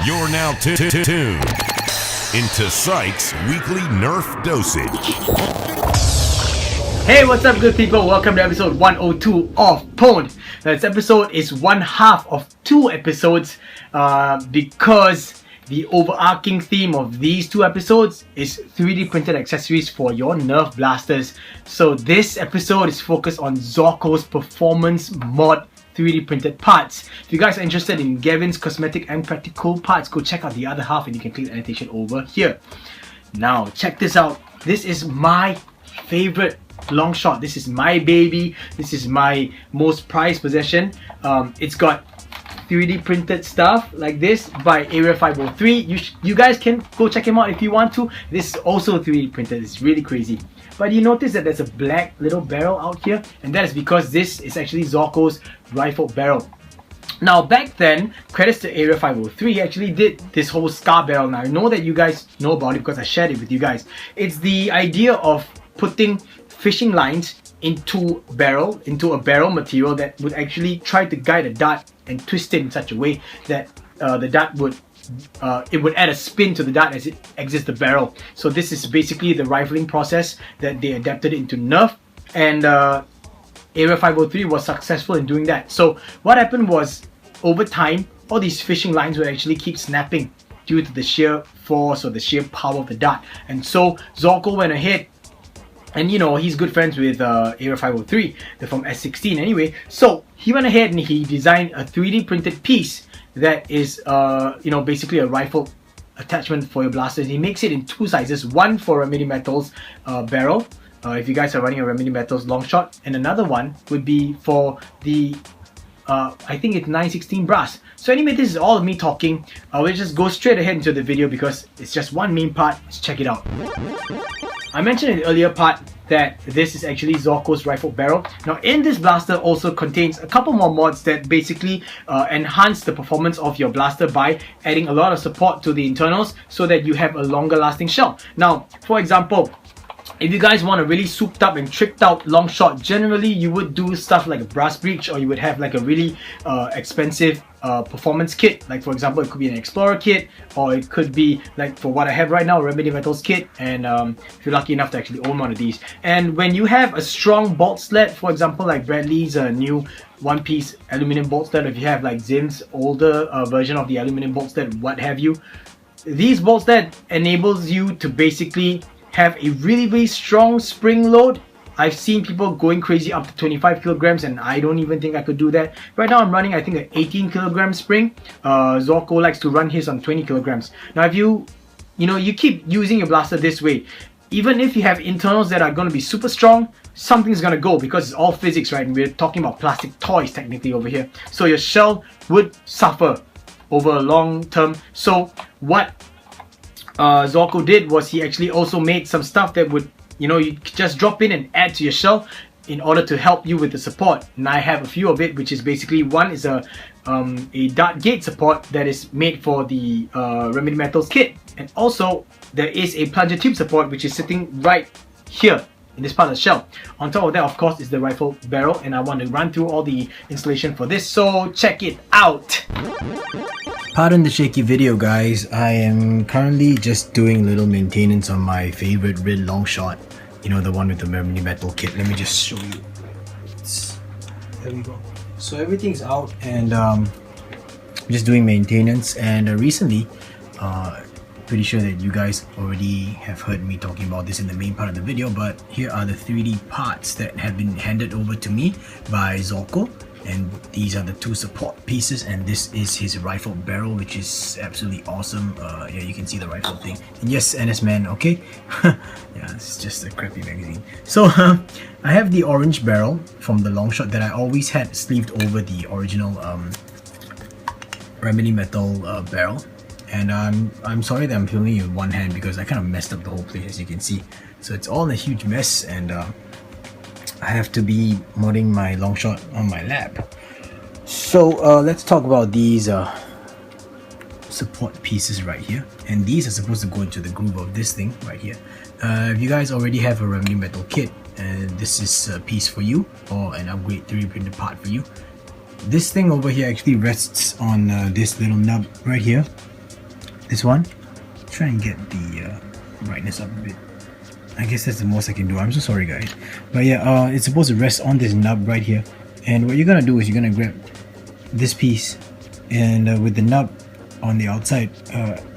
You're now tuned into Psych's weekly Nerf dosage. Hey, what's up, good people? Welcome to episode 102 of pwned. This episode is one half of two episodes because the overarching theme of these two episodes is 3D printed accessories for your Nerf blasters. So this episode is focused on Zaurko's performance mod 3D printed parts. If you guys are interested in Gavin's cosmetic and practical parts, go check out the other half and you can click the annotation over here. Now check this out. This is my favorite long shot. This is my baby. This is my most prized possession. It's got 3D printed stuff like this by Area 503. You guys can go check him out if you want to. This is also 3D printed. It's really crazy. But you notice that there's a black little barrel out here, and that is because this is actually Zaurko's rifle barrel. Now back then, credits to Area 503, he actually did this whole scar barrel. Now I know that you guys know about it because I shared it with you guys. It's the idea of putting fishing lines into a barrel material that would actually try to guide a dart and twist it in such a way that the dart would add a spin to the dart as it exits the barrel. So this is basically the rifling process that they adapted into Nerf, and Area 503 was successful in doing that. So what happened was, over time, all these fishing lines would actually keep snapping due to the sheer force or the sheer power of the dart. And so Zaurko went ahead, and you know, he's good friends with Area 503. They're from S16 anyway. So he went ahead and he designed a 3D printed piece that is, basically a rifle attachment for your blasters. He makes it in two sizes. One for Remedy Metals barrel, if you guys are running a Remedy Metals long shot, and another one would be for the I think it's 916 brass. So anyway, this is all of me talking. We'll just go straight ahead into the video because it's just one main part. Let's check it out. I mentioned in the earlier part that this is actually Zaurko's rifle barrel. Now in this blaster also contains a couple more mods that basically enhance the performance of your blaster by adding a lot of support to the internals so that you have a longer lasting shell. Now for example, if you guys want a really souped up and tricked out long shot, generally you would do stuff like a brass breech, or you would have like a really expensive performance kit. Like for example, it could be an Explorer kit, or it could be like for what I have right now, a Remedy Metals kit, and if you're lucky enough to actually own one of these. And when you have a strong bolt sled, for example like Bradley's new one-piece aluminum bolt sled, if you have like Zim's older version of the aluminum bolt sled, what have you, these bolt sled enables you to basically have a really strong spring load. I've seen people going crazy up to 25 kilograms, and I don't even think I could do that. Right now I'm running, I think, an 18 kilogram spring. Zaurko likes to run his on 20 kilograms. Now if you keep using your blaster this way, even if you have internals that are going to be super strong, something's going to go, because it's all physics, right? And we're talking about plastic toys technically over here. So your shell would suffer over a long term. So what Zaurko did was he actually also made some stuff that would, you just drop in and add to your shell in order to help you with the support. And I have a few of it, which is basically, one is a dart gate support that is made for the Remedy Metals kit, and also there is a plunger tube support which is sitting right here in this part of the shell. On top of that, of course, is the rifle barrel, and I want to run through all the installation for this, so check it out. Pardon the shaky video, guys. I am currently just doing little maintenance on my favorite red long shot. You know, the one with the Remedy Metal kit. Let me just show you. There we go. So everything's out, and I'm just doing maintenance. And recently, pretty sure that you guys already have heard me talking about this in the main part of the video, but here are the 3D parts that have been handed over to me by Zaurko. And these are the two support pieces, and this is his rifle barrel, which is absolutely awesome. Yeah, you can see the rifle thing. And yes, NS Man, okay? Yeah, it's just a crappy magazine. So I have the orange barrel from the long shot that I always had sleeved over the original Remedy Metal barrel. And I'm sorry that I'm filming in one hand because I kind of messed up the whole place, as you can see. So it's all in a huge mess, and I have to be modding my long shot on my lap. So let's talk about these support pieces right here, and these are supposed to go into the groove of this thing right here. If you guys already have a Remedy Metal kit, and this is a piece for you, or an upgrade 3D printed part for you, this thing over here actually rests on this little nub right here, this one. Try and get the brightness up a bit. I guess that's the most I can do. I'm so sorry guys. But yeah, it's supposed to rest on this nub right here. And what you're gonna do is you're gonna grab this piece, and with the nub on the outside,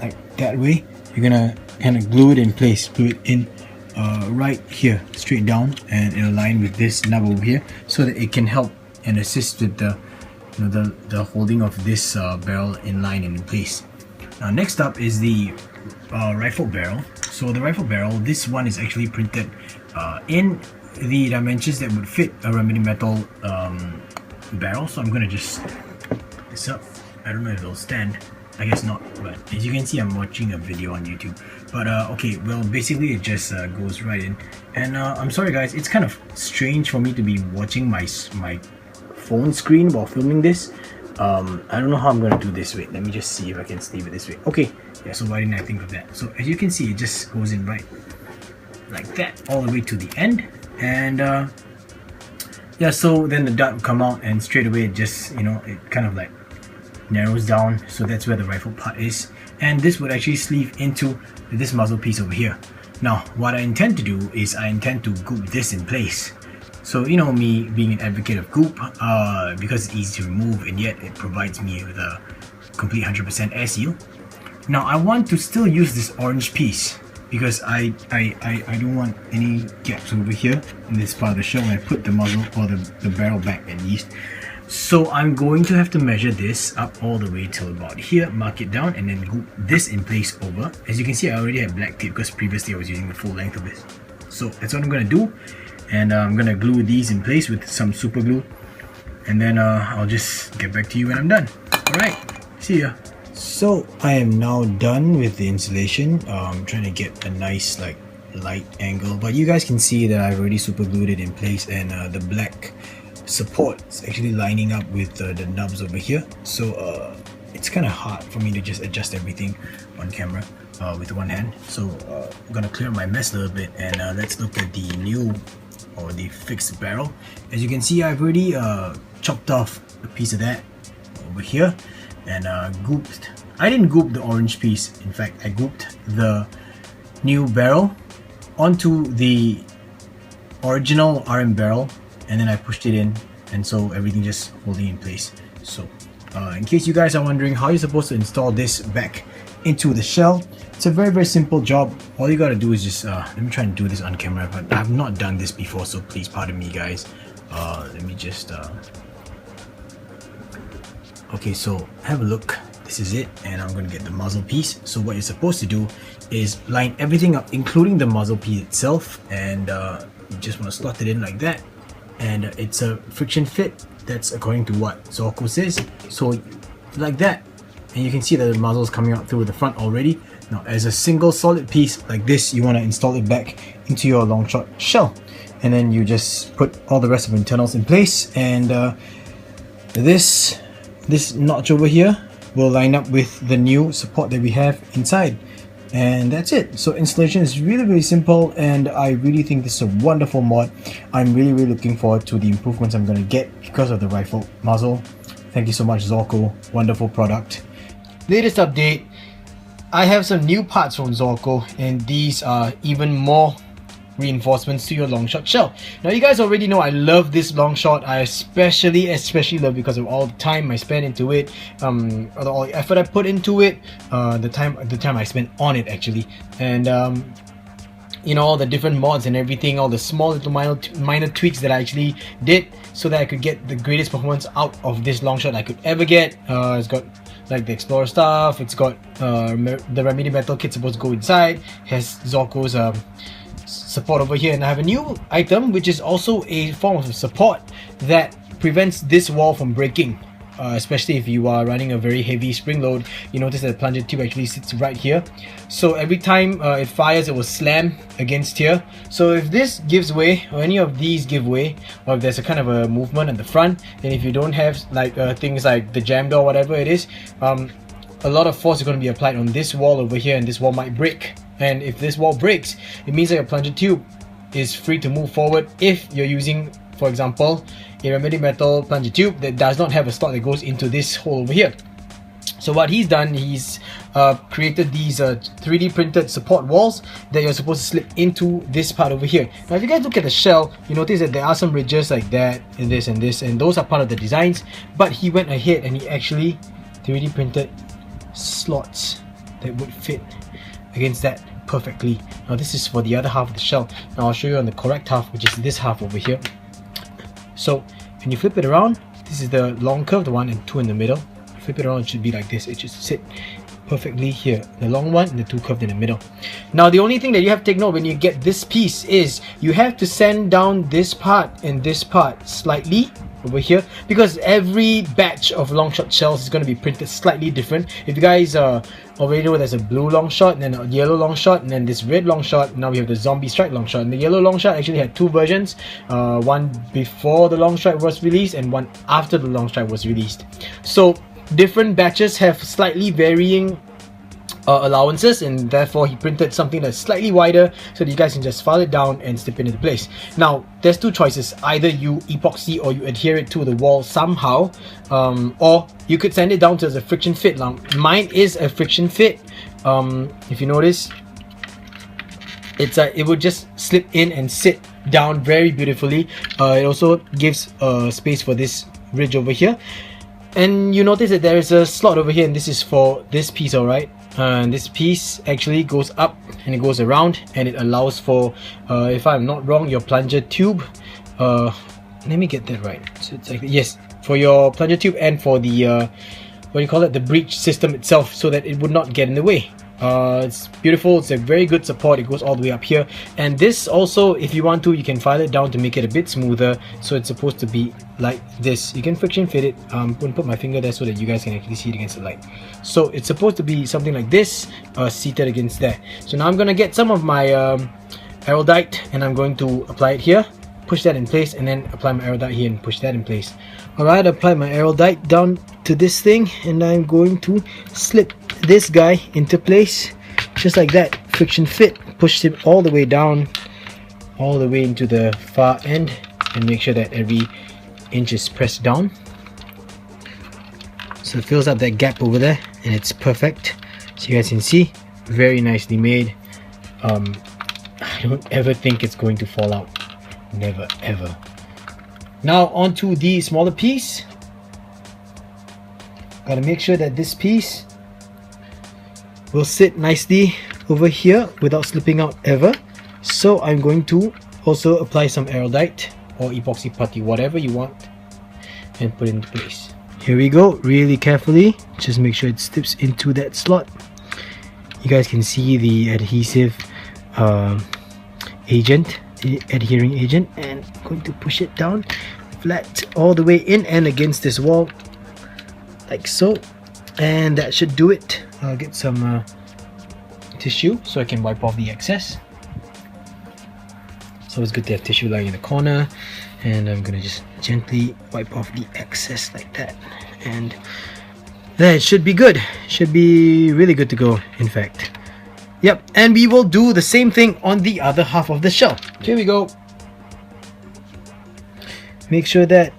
like that way, you're gonna kind of glue it in place, glue it in right here, straight down, and in line with this nub over here, so that it can help and assist with the the holding of this barrel in line and in place. Now next up is the rifle barrel. So the rifle barrel, this one is actually printed in the dimensions that would fit a remedy metal barrel. So I'm gonna just put this up. I don't know if it'll stand. I guess not, but as you can see, I'm watching a video on YouTube. But okay, well, basically it just goes right in. And I'm sorry guys, it's kind of strange for me to be watching my phone screen while filming this. I don't know how I'm gonna do this. Wait, let me just see if I can sleeve it this way. Okay, yeah, so why didn't I think of that? So as you can see, it just goes in right like that, all the way to the end. And yeah, so then the dot will come out, and straight away it just, it kind of like narrows down. So that's where the rifle part is, and this would actually sleeve into this muzzle piece over here. Now what I intend to do is I intend to goop this in place. So me being an advocate of goop, because it's easy to remove and yet it provides me with a complete 100% air seal. Now I want to still use this orange piece because I don't want any gaps over here in this part of the shell when I put the muzzle or the barrel back at least. So I'm going to have to measure this up all the way till about here, mark it down, and then goop this in place over. As you can see, I already have black tape because previously I was using the full length of this. So that's what I'm going to do, and I'm going to glue these in place with some super glue, and then I'll just get back to you when I'm done. Alright, see ya. So I am now done with the installation. I'm trying to get a nice light angle, but you guys can see that I've already super glued it in place, and the black support is actually lining up with the nubs over here. So it's kind of hard for me to just adjust everything on camera with one hand. So I'm gonna clear my mess a little bit, and let's look at the new or the fixed barrel. As you can see, I've already chopped off a piece of that over here and gooped. I didn't goop the orange piece. In fact, I gooped the new barrel onto the original RM barrel, and then I pushed it in, and so everything just holding in place. So in case you guys are wondering how you're supposed to install this back into the shell, it's a very simple job. All you gotta do is just let me try and do this on camera, but I've not done this before, so please pardon me guys. Let me just okay, so have a look. This is it, and I'm gonna get the muzzle piece. So what you're supposed to do is line everything up, including the muzzle piece itself, and you just want to slot it in like that. And it's a friction fit. That's according to what Zaurko says. So like that, and you can see that the muzzle is coming out through the front already. Now as a single solid piece like this, you want to install it back into your long shot shell, and then you just put all the rest of the internals in place, and this notch over here will line up with the new support that we have inside. And that's it. So installation is really simple, and I really think this is a wonderful mod. I'm really looking forward to the improvements I'm going to get because of the rifle muzzle. Thank you so much, Zaurko. Wonderful product. Latest update, I have some new parts from Zaurko, and these are even more reinforcements to your long shot shell. Now you guys already know I love this long shot. I especially love because of all the time I spent into it, all the effort I put into it, the time I spent on it actually, and all the different mods and everything, all the small little minor tweaks that I actually did so that I could get the greatest performance out of this long shot I could ever get. It's got like the Explorer stuff, it's got the Remedy Metal kit supposed to go inside, has Zaurko's support over here, and I have a new item which is also a form of support that prevents this wall from breaking, especially if you are running a very heavy spring load. You notice that the plunger tube actually sits right here, so every time it fires, it will slam against here. So if this gives way, or any of these give way, or if there's a kind of a movement at the front, then if you don't have like things like the jam door, whatever it is, a lot of force is going to be applied on this wall over here, and this wall might break. And if this wall breaks, it means that your plunger tube is free to move forward if you're using, for example, a remedy metal plunger tube that does not have a slot that goes into this hole over here. So what he's done, he's created these 3D printed support walls that you're supposed to slip into this part over here. Now if you guys look at the shell, you notice that there are some ridges like that and this and this, and those are part of the designs, but he went ahead and he actually 3D printed slots that would fit against that perfectly. Now this is for the other half of the shell. Now I'll show you on the correct half, which is this half over here. So when you flip it around, this is the long curved one and two in the middle. Flip it around, it should be like this. It should sit perfectly here, the long one and the two curved in the middle. Now the only thing that you have to take note when you get this piece is you have to sand down this part and this part slightly over here, because every batch of long shot shells is going to be printed slightly different. If you guys already know, there's a blue long shot and then a yellow long shot and then this red long shot. Now we have the zombie strike long shot, and the yellow long shot actually had two versions, one before the long strike was released and one after the long strike was released. So different batches have slightly varying allowances, and therefore he printed something that's slightly wider so that you guys can just file it down and slip it into place. Now there's two choices: either you epoxy or you adhere it to the wall somehow, or you could sand it down to as a friction fit. Now mine is a friction fit. If you notice, it would just slip in and sit down very beautifully. It also gives space for this ridge over here, and you notice that there is a slot over here, and this is for this piece, alright. And this piece actually goes up and it goes around, and it allows for, if I'm not wrong, your plunger tube. Let me get that right. So it's like, yes, for your plunger tube and for the what do you call it, the breech system itself, so that it would not get in the way. It's beautiful. It's a very good support. It goes all the way up here, and this also, if you want to, you can file it down to make it a bit smoother. So it's supposed to be like this. You can friction fit it. I'm going to put my finger there so that you guys can actually see it against the light. So it's supposed to be something like this, seated against there. So now I'm going to get some of my Aerolite and I'm going to apply it here, push that in place, and then apply my Aerolite here and push that in place. Alright, apply my Aerolite down to this thing, and I'm going to slip this guy into place just like that. Friction fit, push him all the way down, all the way into the far end, and make sure that every inch is pressed down so it fills up that gap over there, and it's perfect. So you guys can see, very nicely made. I don't ever think it's going to fall out, never ever. Now onto the smaller piece. Gotta make sure that this piece will sit nicely over here without slipping out ever. So I'm going to also apply some Aerolite or epoxy putty, whatever you want, and put it into place. Here we go, really carefully, just make sure it slips into that slot. You guys can see the adhesive agent, the adhering agent, and I'm going to push it down flat all the way in and against this wall like so, and that should do it. I'll get some tissue so I can wipe off the excess. So it's good to have tissue lying in the corner, and I'm gonna just gently wipe off the excess like that, and that should be good. Should be really good to go, in fact. Yep, and we will do the same thing on the other half of the shell. Here we go. Make sure that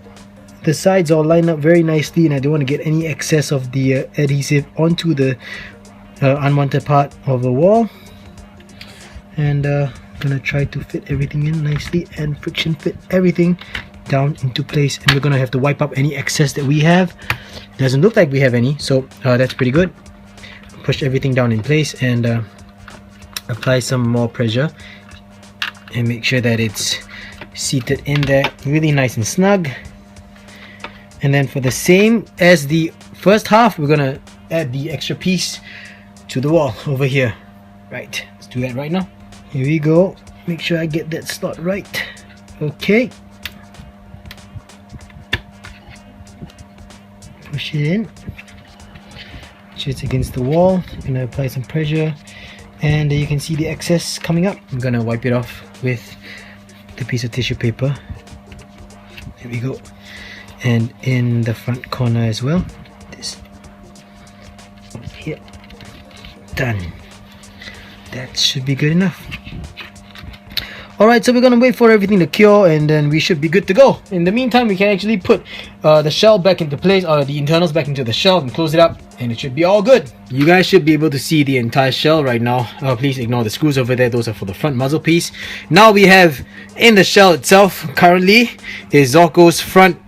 the sides all line up very nicely, and I don't want to get any excess of the adhesive onto the unwanted part of the wall. And I'm gonna try to fit everything in nicely and friction fit everything down into place, and we're gonna have to wipe up any excess that we have. It doesn't look like we have any, so that's pretty good. Push everything down in place and apply some more pressure and make sure that it's seated in there really nice and snug. And then for the same as the first half, we're gonna add the extra piece to the wall over here. Right, let's do that right now. Here we go. Make sure I get that slot right. Okay. Push it in. Just against the wall. I'm gonna apply some pressure, and you can see the excess coming up. I'm gonna wipe it off with the piece of tissue paper. There we go. And in the front corner as well. This here. Done. That should be good enough. Alright, so we're gonna wait for everything to cure, and then we should be good to go. In the meantime, we can actually put the shell back into place, or the internals back into the shell, and close it up and it should be all good. You guys should be able to see the entire shell right now. Please ignore the screws over there, those are for the front muzzle piece. Now we have in the shell itself currently is Zaurko's front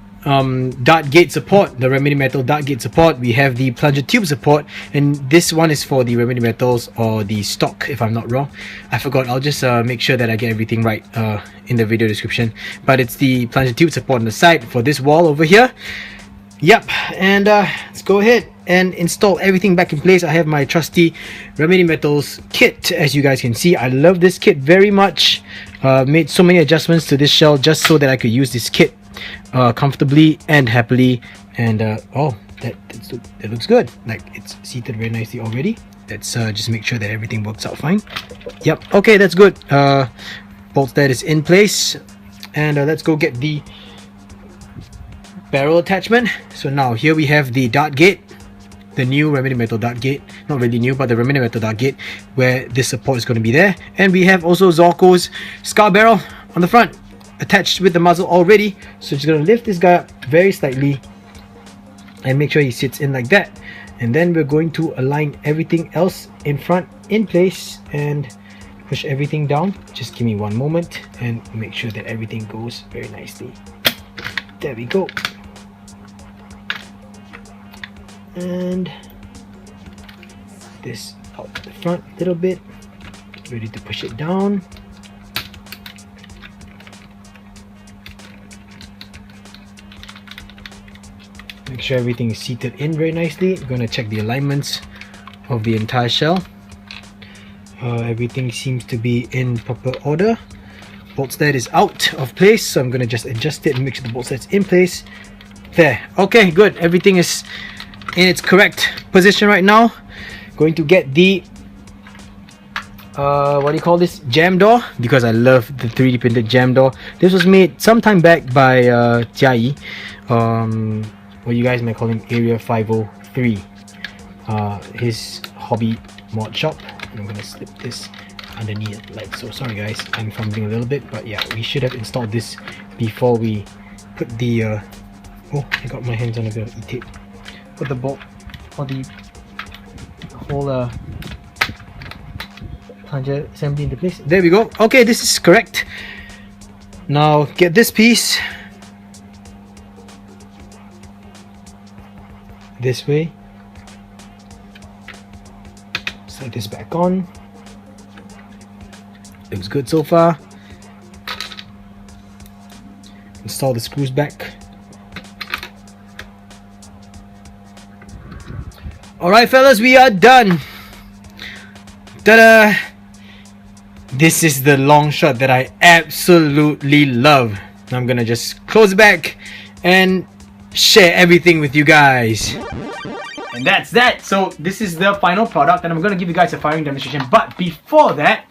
dart gate support, the remedy metal dart gate support. We have the plunger tube support, and this one is for the remedy metals or the stock, if I'm not wrong. I forgot. I'll just make sure that I get everything right in the video description, but it's the plunger tube support on the side for this wall over here. Yep, and let's go ahead and install everything back in place. I have my trusty Remedy Metals kit. As you guys can see, I love this kit very much. Made so many adjustments to this shell just so that I could use this kit comfortably and happily. And oh, that looks good. Like, it's seated very nicely already. Let's just make sure that everything works out fine. Yep, okay, that's good. Bolt that is in place, and let's go get the barrel attachment. So now here we have the dart gate, the new remedy metal dart gate, not really new, but the remedy metal dart gate where this support is going to be there. And we have also Zaurko's scar barrel on the front attached with the muzzle already. So just going to lift this guy up very slightly and make sure he sits in like that, and then we're going to align everything else in front in place and push everything down. Just give me one moment and make sure that everything goes very nicely. There we go. And this out the front a little bit, ready to push it down. Make sure everything is seated in very nicely. I'm going to check the alignments of the entire shell. Everything seems to be in proper order. Bolt stud is out of place, so I'm going to just adjust it and make sure the bolt stud's in place. There. Okay, good. Everything is in its correct position right now. Going to get the what do you call this, jam door, because I love the 3D printed jam door. This was made some time back by Jia, what you guys might call him, Area 503, his hobby mod shop. I'm gonna slip this underneath, like so. Sorry guys, I'm fumbling a little bit, but yeah, we should have installed this before we put the oh, I got my hands on a bit of e-tape. Put the bolt or the whole plunger assembly into place. There we go. Okay, this is correct. Now get this piece this way. Slide this back on. Looks good so far. Install the screws back. Alright fellas, we are done. Ta-da! This is the long shot that I absolutely love. I'm gonna just close it back and share everything with you guys. And that's that. So this is the final product, and I'm going to give you guys a firing demonstration. But before that,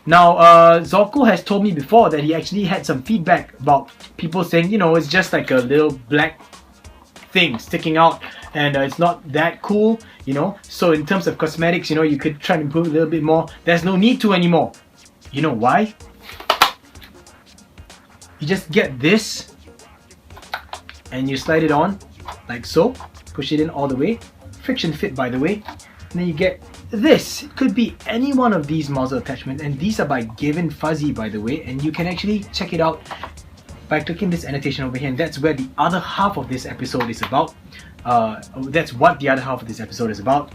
now Zaurko has told me before that he actually had some feedback about people saying, you know, it's just like a little black thing sticking out, and it's not that cool, you know. So in terms of cosmetics, you know, you could try and improve a little bit more. There's no need to anymore. You know why? You just get this and you slide it on like so. Push it in all the way. Friction fit, by the way. And then you get this. It could be any one of these muzzle attachments, and these are by Given Fuzzy, by the way, and you can actually check it out by clicking this annotation over here, and that's where the other half of this episode is about. That's what the other half of this episode is about.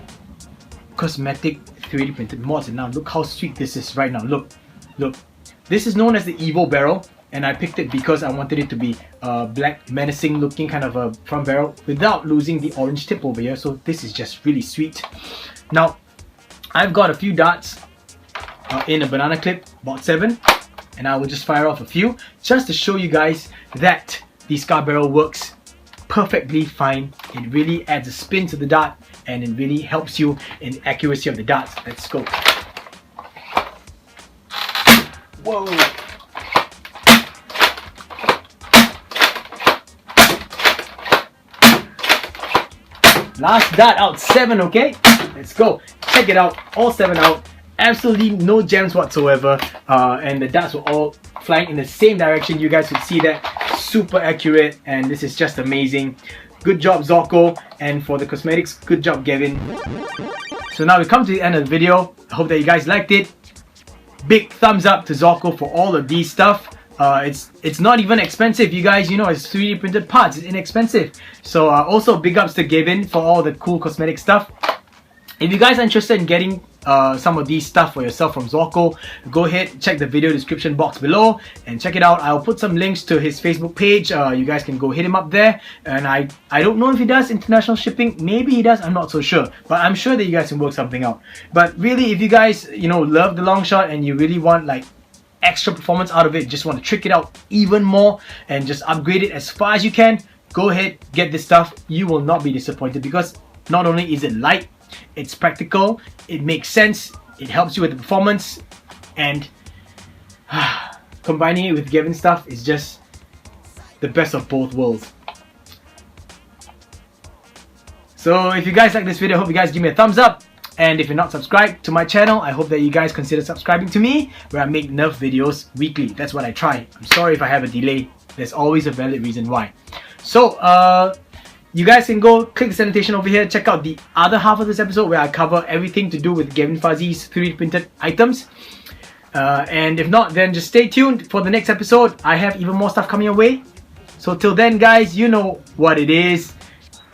Cosmetic 3D printed mods. And now look how sweet this is right now. Look. This is known as the Evo barrel, and I picked it because I wanted it to be black, menacing looking kind of a front barrel without losing the orange tip over here. So this is just really sweet. Now, I've got a few darts in a banana clip, about 7, and I will just fire off a few just to show you guys that the scar barrel works perfectly fine. It really adds a spin to the dart, and it really helps you in the accuracy of the darts. Let's go. Whoa! Last dart out, 7, okay? Let's go. Check it out, all 7 out. Absolutely no jams whatsoever. And the darts were all flying in the same direction. You guys would see that. Super accurate, and this is just amazing. good job Zaurko, and for the cosmetics, good job Gavin. So now we come to the end of the video. I hope that you guys liked it. Big thumbs up to Zaurko for all of these stuff. It's not even expensive, you guys. You know, it's 3D printed parts. It's inexpensive. So also big ups to Gavin for all the cool cosmetic stuff. If you guys are interested in getting some of these stuff for yourself from Zaurko, go ahead, check the video description box below and check it out. I'll put some links to his Facebook page. You guys can go hit him up there. And I don't know if he does international shipping. Maybe he does, I'm not so sure. But I'm sure that you guys can work something out. But really, if you guys, you know, love the long shot and you really want like extra performance out of it, just want to trick it out even more and just upgrade it as far as you can, go ahead, get this stuff. You will not be disappointed, because not only is it light, it's practical, it makes sense, it helps you with the performance, and combining it with Gavin's stuff is just the best of both worlds. So if you guys like this video, I hope you guys give me a thumbs up. And if you're not subscribed to my channel, I hope that you guys consider subscribing to me, where I make Nerf videos weekly. That's what I try. I'm sorry if I have a delay. There's always a valid reason why. So, you guys can go click this annotation over here, check out the other half of this episode where I cover everything to do with Gavin Fuzzy's 3D printed items. And if not, then just stay tuned for the next episode. I have even more stuff coming your way. So till then, guys, you know what it is.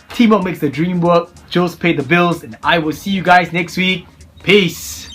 Teamwork makes the dream work. Joe's paid the bills, and I will see you guys next week. Peace.